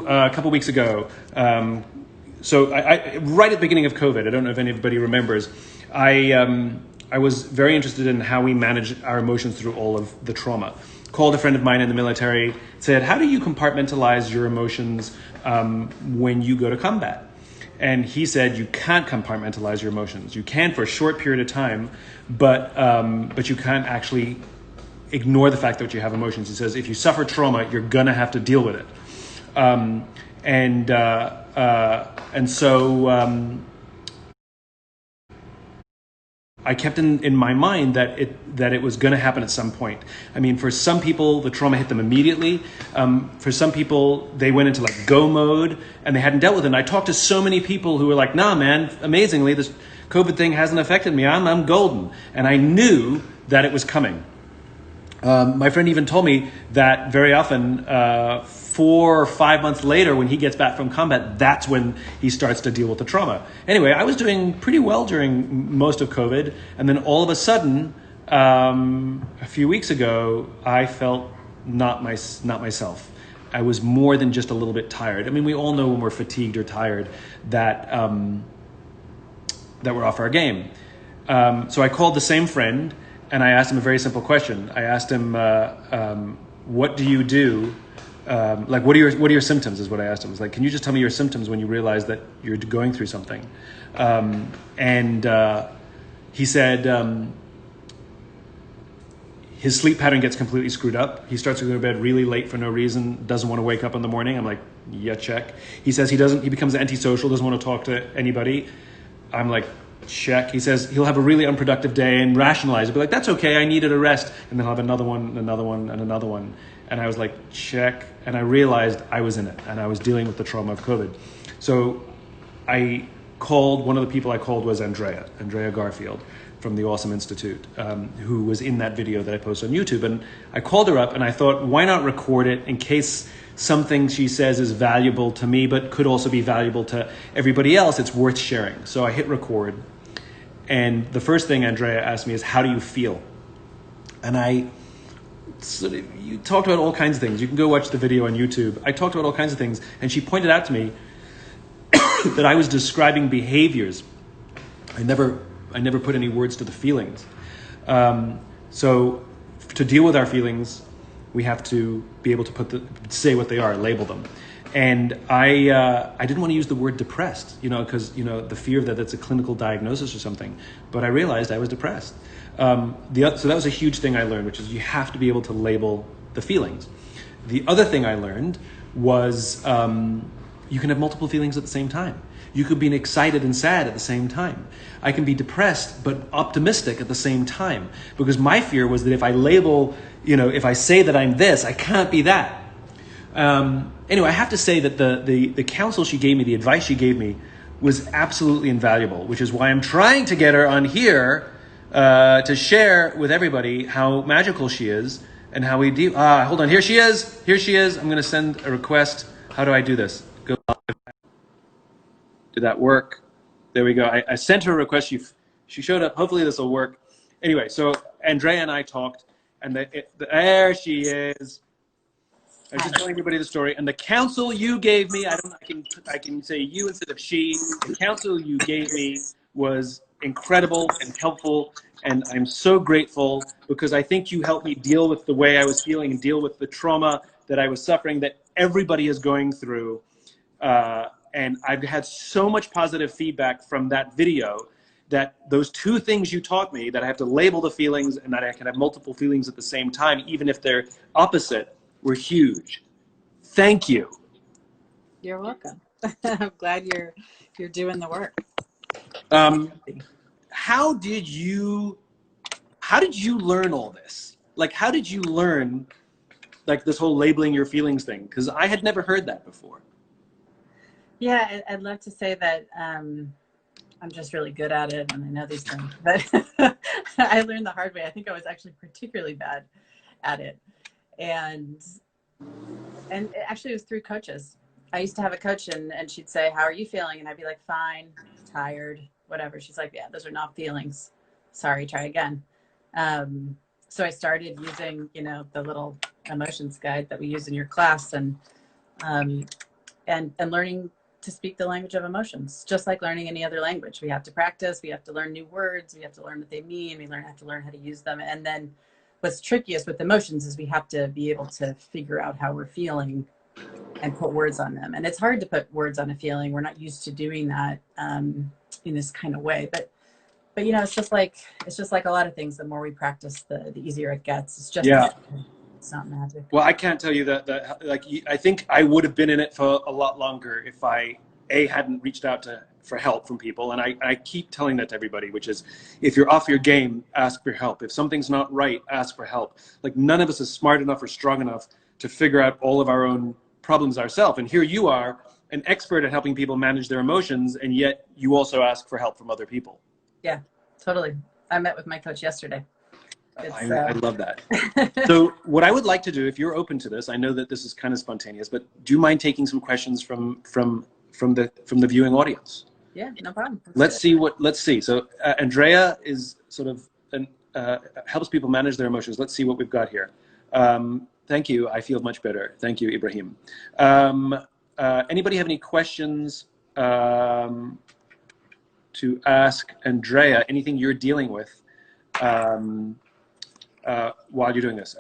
A couple weeks ago, right at the beginning of COVID, I don't know if anybody remembers, I was very interested in how we manage our emotions through all of the trauma. Called a friend of mine in the military, said, how do you compartmentalize your emotions when you go to combat? And he said, you can't compartmentalize your emotions. You can for a short period of time, but you can't actually ignore the fact that you have emotions. He says, if you suffer trauma, you're gonna have to deal with it. Um, and so I kept in my mind that it was going to happen at some point. I mean, for some people, the trauma hit them immediately. For some people, they went into like go mode and they hadn't dealt with it. And I talked to so many people who were like, nah, man, amazingly, this COVID thing hasn't affected me. I'm golden. And I knew that it was coming. My friend even told me that very often, 4 or 5 months later, when he gets back from combat, that's when he starts to deal with the trauma. Anyway, I was doing pretty well during most of COVID, and then all of a sudden, a few weeks ago, I felt not myself. I was more than just a little bit tired. I mean, we all know when we're fatigued or tired that we're off our game. So I called the same friend. And I asked him a very simple question. I asked him, what do you do? What are your symptoms is what I asked him. I was like, can you just tell me your symptoms when you realize that you're going through something? He said his sleep pattern gets completely screwed up. He starts to go to bed really late for no reason, doesn't want to wake up in the morning. I'm like, yeah, check. He says he becomes antisocial, doesn't want to talk to anybody. I'm like, check. He says he'll have a really unproductive day and rationalize it. Be like, that's okay, I needed a rest. And then he'll have another one, and another one, and another one. And I was like, check. And I realized I was in it, and I was dealing with the trauma of COVID. So I called, one of the people I called was Andrea Garfield from the Awesome Institute, who was in that video that I posted on YouTube. And I called her up and I thought, why not record it in case something she says is valuable to me, but could also be valuable to everybody else. It's worth sharing. So I hit record. And the first thing Andrea asked me is, how do you feel? And you talked about all kinds of things. You can go watch the video on YouTube. I talked about all kinds of things. And she pointed out to me that I was describing behaviors. I never put any words to the feelings. So to deal with our feelings, we have to be able to say what they are, label them. And I didn't want to use the word depressed, because the fear that that's a clinical diagnosis or something. But I realized I was depressed. So that was a huge thing I learned, which is you have to be able to label the feelings. The other thing I learned was you can have multiple feelings at the same time. You could be excited and sad at the same time. I can be depressed but optimistic at the same time. Because my fear was that if I label, if I say that I'm this, I can't be that. Anyway, I have to say that the counsel she gave me, the advice she gave me, was absolutely invaluable, which is why I'm trying to get her on here to share with everybody how magical she is and how we deal. Hold on, here she is. I'm going to send a request. How do I do this? Go live. Did that work? There we go. I sent her a request. She showed up. Hopefully this will work. Anyway, so Andrea and I talked, and there she is. I was just telling everybody the story. And the counsel you gave me, I can say you instead of she. The counsel you gave me was incredible and helpful, and I'm so grateful because I think you helped me deal with the way I was feeling and deal with the trauma that I was suffering that everybody is going through. And I've had so much positive feedback from that video that those two things you taught me, that I have to label the feelings and that I can have multiple feelings at the same time, even if they're opposite, were huge. Thank you. You're welcome. I'm glad you're doing the work. How did you learn all this? Like, how did you learn like this whole labeling your feelings thing? Because I had never heard that before. Yeah, I'd love to say that I'm just really good at it and I know these things, but I learned the hard way. I think I was actually particularly bad at it. And actually it was through coaches. I used to have a coach and she'd say, how are you feeling? And I'd be like, fine, tired, whatever. She's like, yeah, those are not feelings. Sorry, try again. So I started using, the little emotions guide that we use in your class. And and learning to speak the language of emotions, just like learning any other language. We have to practice, we have to learn new words, we have to learn what they mean, have to learn how to use them. And then what's trickiest with emotions is we have to be able to figure out how we're feeling and put words on them. And it's hard to put words on a feeling. We're not used to doing that in this kind of way. But you know, it's just like a lot of things. The more we practice, the easier it gets. It's just it's not magic. Well, I can't tell you that like I think I would have been in it for a lot longer if I hadn't reached out for help from people. And I keep telling that to everybody, which is, if you're off your game, ask for help. If something's not right, ask for help. Like, none of us is smart enough or strong enough to figure out all of our own problems ourselves. And here you are, an expert at helping people manage their emotions, and yet you also ask for help from other people. Yeah, totally. I met with my coach yesterday. I love that. So what I would like to do, if you're open to this, I know that this is kind of spontaneous, but do you mind taking some questions from the viewing audience? Yeah, no problem. Let's see. So Andrea is sort of helps people manage their emotions. Let's see what we've got here. Thank you. I feel much better. Thank you, Ibrahim. Anybody have any questions to ask Andrea? Anything you're dealing with while you're doing this?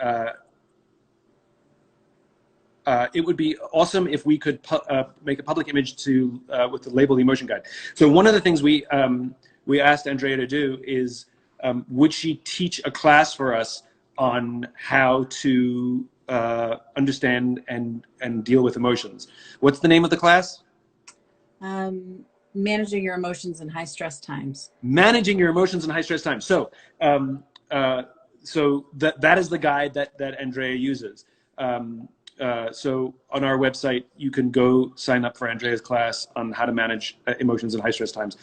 It would be awesome if we could make a public image with the label, the emotion guide. So one of the things we asked Andrea to do is, would she teach a class for us on how to understand and deal with emotions? What's the name of the class? Managing your emotions in high stress times. Managing your emotions in high stress times. So, so that is the guide that Andrea uses. So on our website, you can go sign up for Andrea's class on how to manage emotions in high stress times.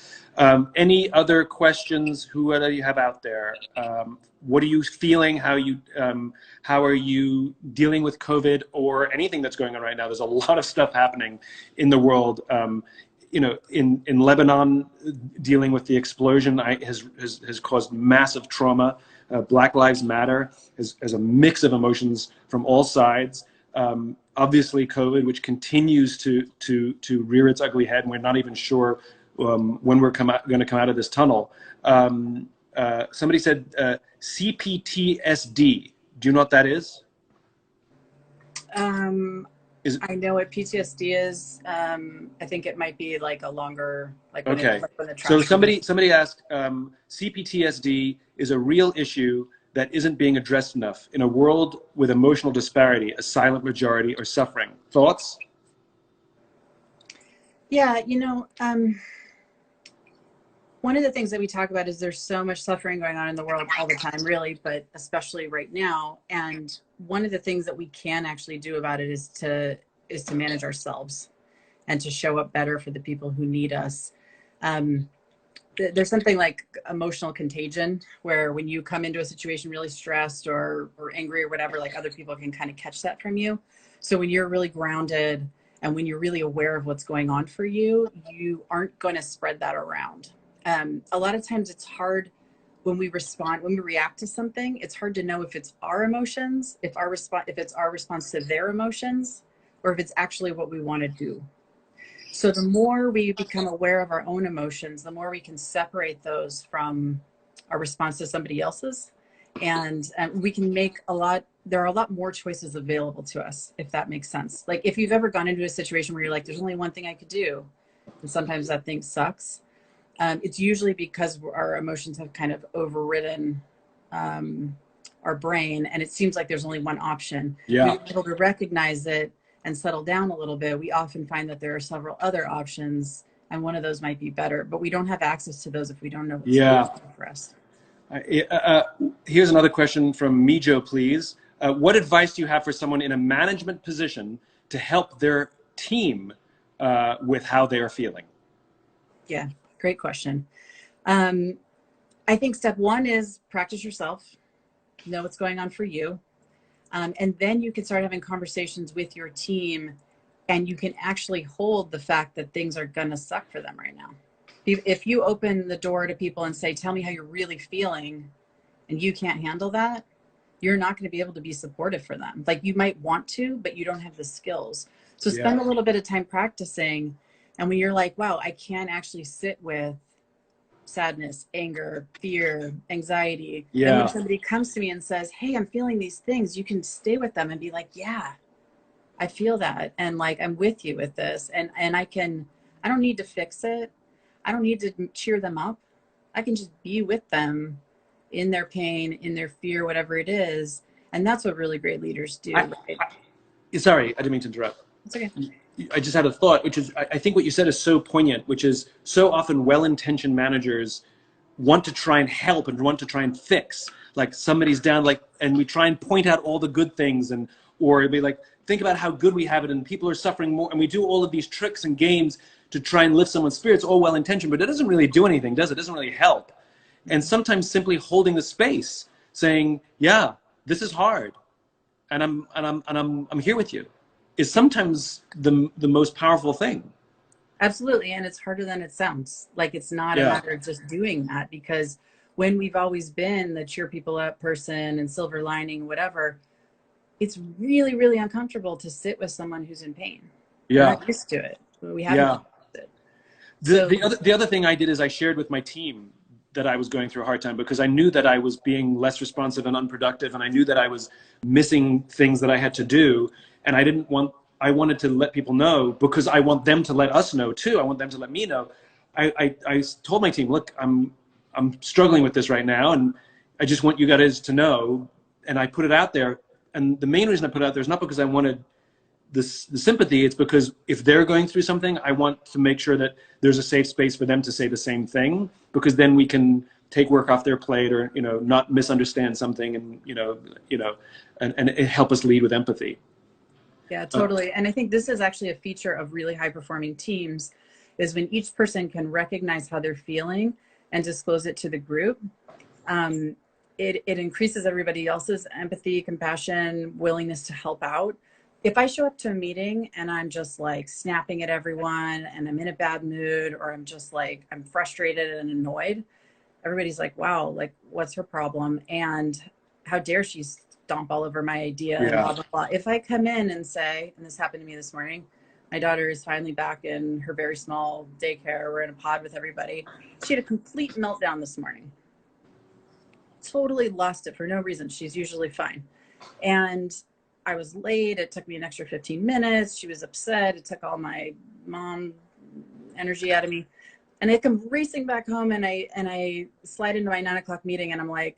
Any other questions? Who do you have out there? What are you feeling? How are you dealing with COVID or anything that's going on right now? There's a lot of stuff happening in the world. You know, in Lebanon, dealing with the explosion has caused massive trauma. Black Lives Matter has a mix of emotions from all sides. Obviously, COVID, which continues to rear its ugly head, and we're not even sure when we're going to come out of this tunnel. Somebody said CPTSD. Do you know what that is? I know what PTSD is. I think it might be like a longer, like when okay. When the so somebody asked, CPTSD is a real issue that isn't being addressed enough in a world with emotional disparity, a silent majority are suffering. Thoughts? Yeah, you know, one of the things that we talk about is there's so much suffering going on in the world all the time, really, but especially right now. And one of the things that we can actually do about it is to manage ourselves and to show up better for the people who need us. There's something like emotional contagion, where when you come into a situation really stressed or angry or whatever, like other people can kind of catch that from you. So when you're really grounded and when you're really aware of what's going on for you, you aren't going to spread that around. A lot of times it's hard when we react to something, it's hard to know if it's our emotions, if it's our response to their emotions, or if it's actually what we want to do. So the more we become aware of our own emotions, the more we can separate those from our response to somebody else's. And we can make there are a lot more choices available to us, if that makes sense. Like if you've ever gone into a situation where you're like, there's only one thing I could do, and sometimes that thing sucks. It's usually because our emotions have kind of overridden our brain, and it seems like there's only one option. Yeah. We're able to recognize it and settle down a little bit. We often find that there are several other options, and one of those might be better, but we don't have access to those if we don't know what's good for us. Here's another question from Mijo, please. What advice do you have for someone in a management position to help their team with how they are feeling? Yeah, great question. I think step one is practice yourself, know what's going on for you. And then you can start having conversations with your team, and you can actually hold the fact that things are going to suck for them right now. If you open the door to people and say, tell me how you're really feeling, and you can't handle that, you're not going to be able to be supportive for them. Like you might want to, but you don't have the skills. So Yeah. spend a little bit of time practicing. And when you're like, wow, I can actually sit with sadness, anger, fear, anxiety. And when Yeah. somebody comes to me and says, hey, I'm feeling these things, you can stay with them and be like, yeah, I feel that. And like, I'm with you with this. And I don't need to fix it. I don't need to cheer them up. I can just be with them in their pain, in their fear, whatever it is. And that's what really great leaders do, I, right? Sorry, I didn't mean to interrupt. It's okay. I just had a thought, which is, I think what you said is so poignant, which is so often well-intentioned managers want to try and help and want to try and fix. Like somebody's down, like, and we try and point out all the good things, and or be like, think about how good we have it, and people are suffering more, and we do all of these tricks and games to try and lift someone's spirits, all well-intentioned, but it doesn't really do anything, does it? It doesn't really help. And sometimes simply holding the space, saying, "Yeah, this is hard, and I'm here with you," is sometimes the most powerful thing. Absolutely. And it's harder than it sounds. Like it's not a Yeah. matter of just doing that, because when we've always been the cheer people up person and silver lining, whatever, it's really, really uncomfortable to sit with someone who's in pain. We're Yeah. not used to it. We haven't Yeah. used it. The, So the other the other thing I did is I shared with my team that I was going through a hard time, because I knew that I was being less responsive and unproductive, and I knew that I was missing things that I had to do, and I wanted to let people know, because I want them to let us know too. I want them to let me know. I told my team, look, I'm struggling with this right now, and I just want you guys to know. And I put it out there. And the main reason I put it out there is not because I wanted the sympathy. It's because if they're going through something, I want to make sure that there's a safe space for them to say the same thing, because then we can take work off their plate, or not misunderstand something, and and it help us lead with empathy. yeah, totally. And I think this is actually a feature of really high performing teams, is when each person can recognize how they're feeling and disclose it to the group. Um, it increases everybody else's empathy, compassion, willingness to help out. If I show up to a meeting and I'm just like snapping at everyone and I'm in a bad mood, or I'm just like, I'm frustrated and annoyed, everybody's like, wow, like what's her problem? And how dare she stomp all over my idea and Yeah. blah, blah, blah. If I come in and say, and this happened to me this morning, my daughter is finally back in her very small daycare. We're in a pod with everybody. She had a complete meltdown this morning. Totally lost it for no reason. She's usually fine. And I was late. It took me an extra 15 minutes. She was upset. It took all my mom energy out of me. And I come racing back home, and I slide into my 9 o'clock meeting, and I'm like,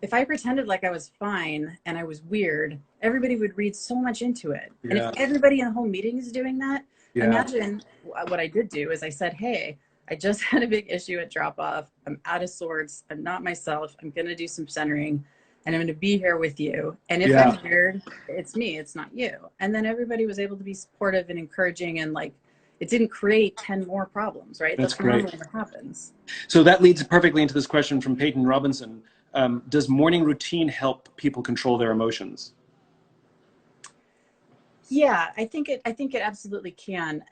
if I pretended like I was fine and I was weird, everybody would read so much into it. And if Yeah. everybody in the whole meeting is doing that, Yeah. imagine what I did do is I said, hey, I just had a big issue at drop off. I'm out of sorts. I'm not myself. I'm going to do some centering, and I'm going to be here with you. And if Yeah. I'm weird, it's me, it's not you. And then everybody was able to be supportive and encouraging, and like, it didn't create 10 more problems, right? That's That's great. normally what happens. So that leads perfectly into this question from Peyton Robinson. Does morning routine help people control their emotions? Yeah, I think it absolutely can.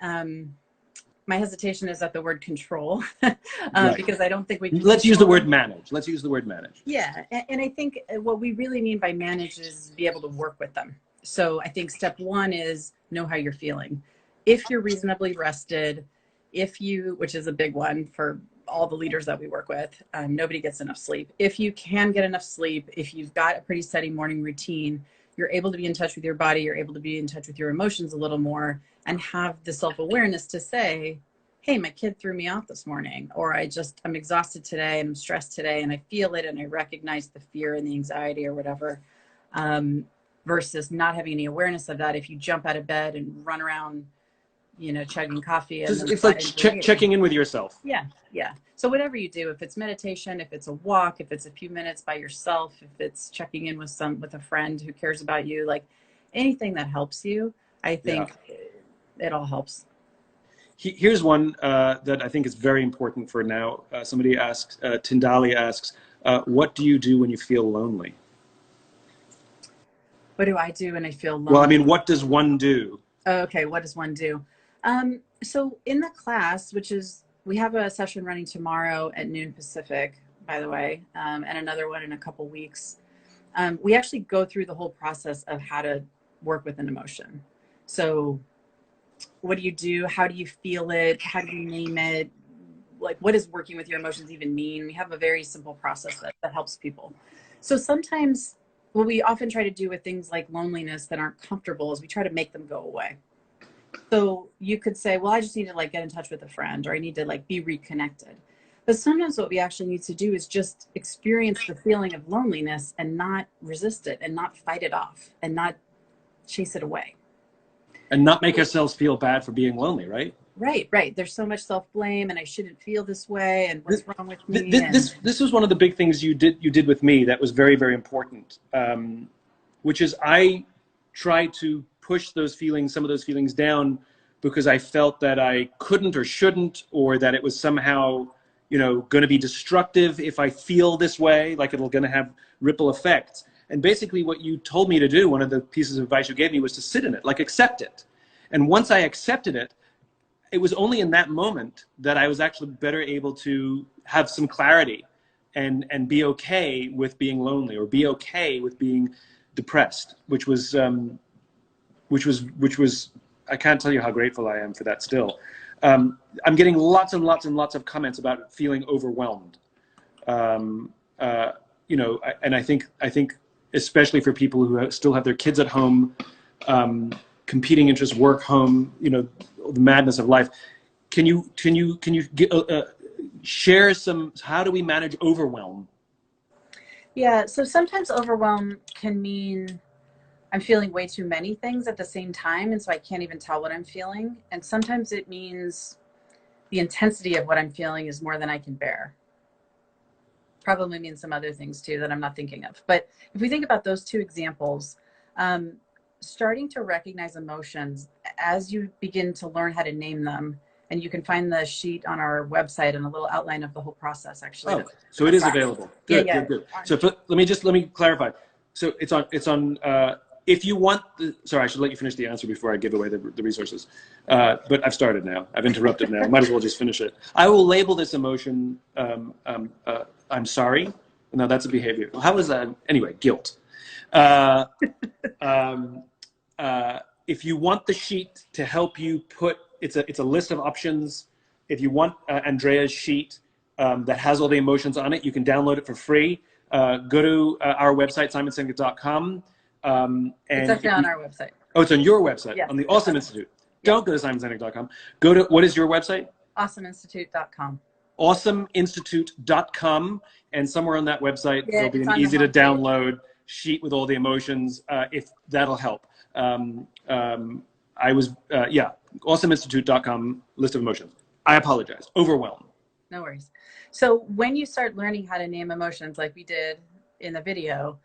My hesitation is at the word control, Right. because I don't think we can Let's use the control word them. manage. Let's use the word manage. Yeah, and I think what we really mean by manage is be able to work with them. So I think step one is know how you're feeling. If you're reasonably rested, if you, which is a big one for all the leaders that we work with, nobody gets enough sleep. If you can get enough sleep, if you've got a pretty steady morning routine, you're able to be in touch with your body, you're able to be in touch with your emotions a little more, and have the self-awareness to say, hey, my kid threw me off this morning, or I'm exhausted today and I'm stressed today and I feel it and I recognize the fear and the anxiety or whatever, versus not having any awareness of that. If you jump out of bed and run around, chugging coffee and Just then it's slide like into a meeting. checking in with yourself. Yeah, yeah. So whatever you do, if it's meditation, if it's a walk, if it's a few minutes by yourself, if it's checking in with a friend who cares about you, like anything that helps you, I Yeah. think it all helps. Here's one that I think is very important for now. Somebody asks, Tindali asks, what do you do when you feel lonely? What do I do when I feel Well, I lonely? mean, what does one do? Okay, what does one do? So in the class, we have a session running tomorrow at noon Pacific, by the way, and another one in a couple weeks. We actually go through the whole process of how to work with an emotion. So what do you do? How do you feel it? How do you name it? Like, what does working with your emotions even mean? We have a very simple process that helps people. So sometimes what we often try to do with things like loneliness that aren't comfortable is we try to make them go away. So you could say, well, I just need to like get in touch with a friend, or I need to like be reconnected. But sometimes what we actually need to do is just experience the feeling of loneliness and not resist it and not fight it off and not chase it away. And not make ourselves feel bad for being lonely, right? Right, right. There's so much self-blame and I shouldn't feel this way and what's wrong with me. This was one of the big things you did with me that was very, very important, which is I tried to push those feelings, some of those feelings down because I felt that I couldn't or shouldn't, or that it was somehow, you know, going to be destructive if I feel this way, like it'll going to have ripple effects. And basically what you told me to do, one of the pieces of advice you gave me, was to sit in it, like accept it. And once I accepted it, it was only in that moment that I was actually better able to have some clarity and be okay with being lonely, or be okay with being depressed, which was I can't tell you how grateful I am for that still. I'm getting lots and lots and lots of comments about feeling overwhelmed. You know, and I think especially for people who still have their kids at home, competing interests, work, home, you know, the madness of life. Can you share some? How do we manage overwhelm? Yeah. So sometimes overwhelm can mean I'm feeling way too many things at the same time, and so I can't even tell what I'm feeling. And sometimes it means the intensity of what I'm feeling is more than I can bear. Probably means some other things too that I'm not thinking of. But if we think about those two examples, starting to recognize emotions as you begin to learn how to name them, and you can find the sheet on our website and a little outline of the whole process actually. Oh, so it is available. Good, yeah. Good. So let me clarify. So it's on. If you want sorry, I should let you finish the answer before I give away the resources. But I've started now. I've interrupted now. Might as well just finish it. I will label this emotion. I'm sorry. No, that's a behavior. How is that? Anyway, guilt. If you want the sheet to help you put, it's a list of options. If you want Andrea's sheet that has all the emotions on it, you can download it for free. Go to our website, simonsinek.com. It's actually on our website. Oh, it's on your website, yes. On the Awesome Institute. Yes. Don't go to simonsinek.com. Go to, what is your website? awesomeinstitute.com. awesomeinstitute.com, and somewhere on that website there'll be an easy to download sheet with all the emotions, if that'll help. awesomeinstitute.com, list of emotions. I apologize. Overwhelmed. No worries. So when you start learning how to name emotions like we did in the video,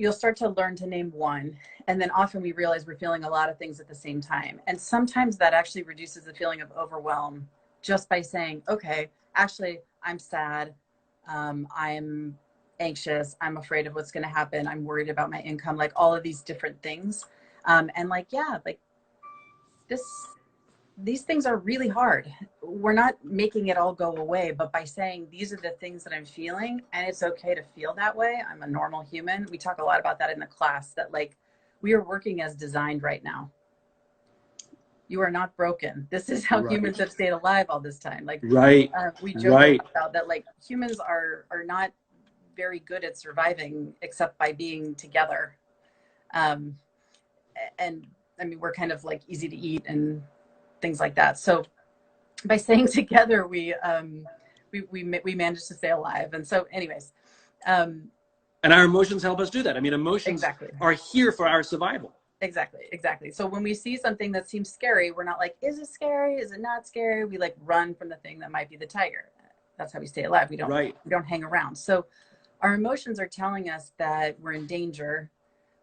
you'll start to learn to name one. And then often we realize we're feeling a lot of things at the same time. And sometimes that actually reduces the feeling of overwhelm just by saying, okay, actually, I'm sad. I'm anxious. I'm afraid of what's going to happen. I'm worried about my income, like all of these different things. And like, yeah, like these things are really hard. We're not making it all go away, but by saying these are the things that I'm feeling and it's okay to feel that way. I'm a normal human. We talk a lot about that in the class, that like we are working as designed right now. You are not broken. This is how humans have stayed alive all this time. Like we joke about that, like humans are not very good at surviving except by being together. And I mean, we're kind of like easy to eat and things like that. So by staying together, we managed to stay alive. And so anyways. And our emotions help us do that. I mean, emotions are here for our survival. Exactly. So when we see something that seems scary, we're not like, is it scary? Is it not scary? We like run from the thing that might be the tiger. That's how we stay alive. We don't hang around. So our emotions are telling us that we're in danger.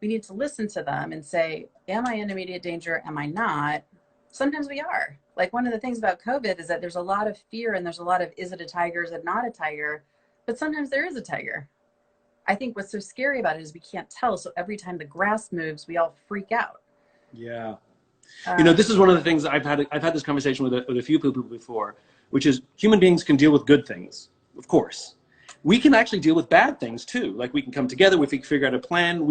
We need to listen to them and say, am I in immediate danger? Am I not? Sometimes we are. Like one of the things about COVID is that there's a lot of fear and there's a lot of, is it a tiger? Is it not a tiger? But sometimes there is a tiger. I think what's so scary about it is we can't tell. So every time the grass moves, we all freak out. Yeah. You know, this is one of the things I've had this conversation with a few people before, which is human beings can deal with good things, of course. We can actually deal with bad things too. Like we can come together, we can figure out a plan,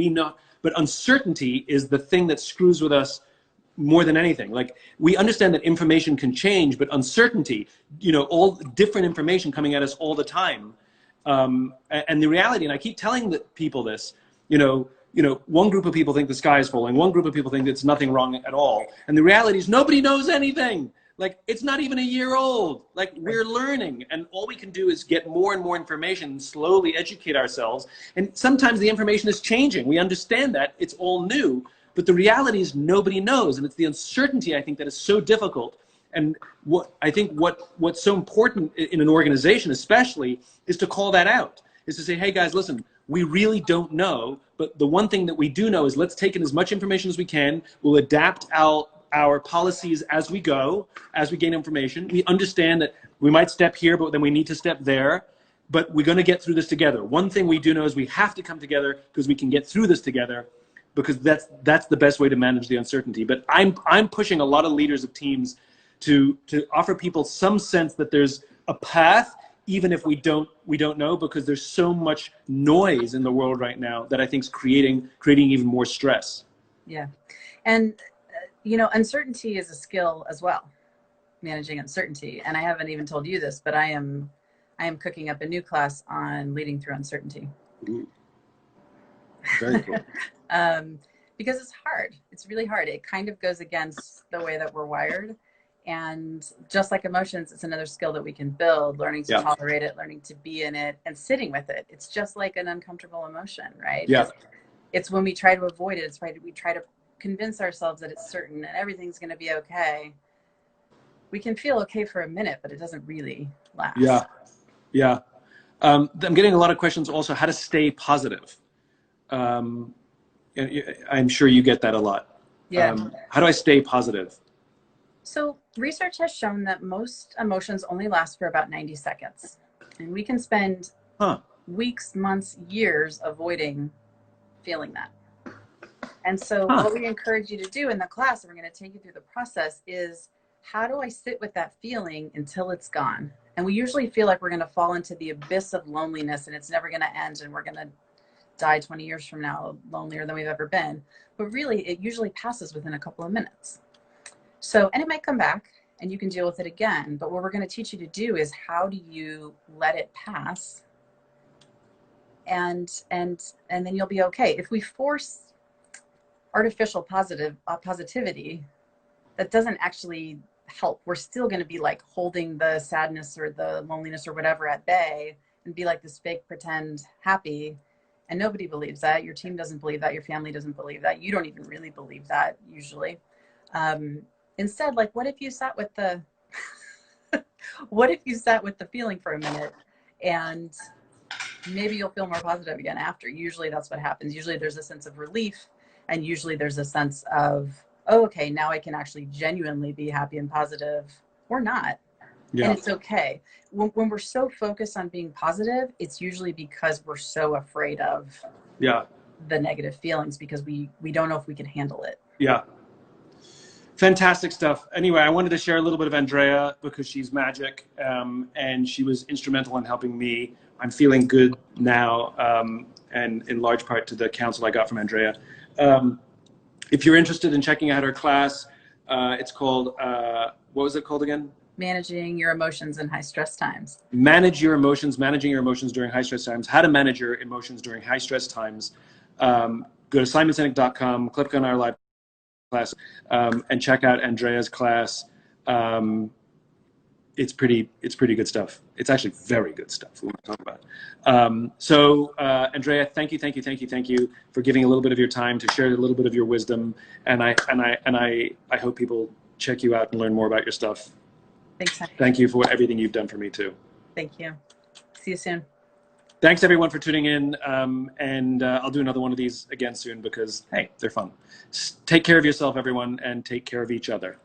But uncertainty is the thing that screws with us more than anything. Like, we understand that information can change, but uncertainty, all different information coming at us all the time. And the reality, and I keep telling people this, one group of people think the sky is falling. One group of people think it's nothing wrong at all. And the reality is nobody knows anything. Like, it's not even a year old. Like, we're learning, and all we can do is get more and more information and slowly educate ourselves. And sometimes the information is changing. We understand that it's all new, but the reality is nobody knows. And it's the uncertainty, I think, that is so difficult. And what's so important in an organization especially is to call that out, is to say, hey guys, listen, we really don't know, but the one thing that we do know is let's take in as much information as we can. We'll adapt our policies as we go, as we gain information. We understand that we might step here, but then we need to step there. But we're going to get through this together. One thing we do know is we have to come together because we can get through this together, because that's the best way to manage the uncertainty. But I'm pushing a lot of leaders of teams to offer people some sense that there's a path, even if we don't know, because there's so much noise in the world right now that I think is creating even more stress. Yeah, and uncertainty is a skill as well, managing uncertainty. And I haven't even told you this, but I am cooking up a new class on leading through uncertainty. Ooh. Very cool. Because it's hard. It's really hard. It kind of goes against the way that we're wired. And just like emotions, it's another skill that we can build, learning to tolerate it, learning to be in it, and sitting with it. It's just like an uncomfortable emotion, right? Yeah. It's when we try to avoid it. We try to convince ourselves that it's certain and everything's going to be okay. We can feel okay for a minute, but it doesn't really last. Yeah. I'm getting a lot of questions also, how to stay positive. I'm sure you get that a lot. Yeah. How do I stay positive? So research has shown that most emotions only last for about 90 seconds. And we can spend weeks, months, years avoiding feeling that. And so what we encourage you to do in the class, and we're going to take you through the process, is how do I sit with that feeling until it's gone? And we usually feel like we're going to fall into the abyss of loneliness and it's never going to end and we're going to die 20 years from now lonelier than we've ever been. But really, it usually passes within a couple of minutes. So, and it might come back and you can deal with it again. But what we're going to teach you to do is how do you let it pass, and then you'll be okay. If we force artificial positivity, that doesn't actually help. We're still going to be like holding the sadness or the loneliness or whatever at bay and be like this fake pretend happy. And nobody believes that. Your team doesn't believe that. Your family doesn't believe that. You don't even really believe that usually. Instead, like, what if you sat with the, what if you sat with the feeling for a minute, and maybe you'll feel more positive again after. Usually that's what happens. Usually there's a sense of relief, and usually there's a sense of, oh, okay, now I can actually genuinely be happy and positive, or not. Yeah. And it's okay. When we're so focused on being positive, it's usually because we're so afraid of the negative feelings, because we don't know if we can handle it. Yeah. Fantastic stuff. Anyway, I wanted to share a little bit of Andrea because she's magic, and she was instrumental in helping me. I'm feeling good now, and in large part to the counsel I got from Andrea. If you're interested in checking out her class, it's called, what was it called again? Managing Your Emotions in High Stress Times. Managing your emotions during high stress times. How to manage your emotions during high stress times. Go to simonsinek.com, click on our live class, and check out Andrea's class. It's pretty good stuff. It's actually very good stuff we want to talk about. So Andrea, thank you for giving a little bit of your time to share a little bit of your wisdom. And I hope people check you out and learn more about your stuff. Thanks. Thank you for everything you've done for me too. Thank you. See you soon. Thanks everyone for tuning in. And I'll do another one of these again soon because, hey, they're fun. Take care of yourself, everyone, and take care of each other.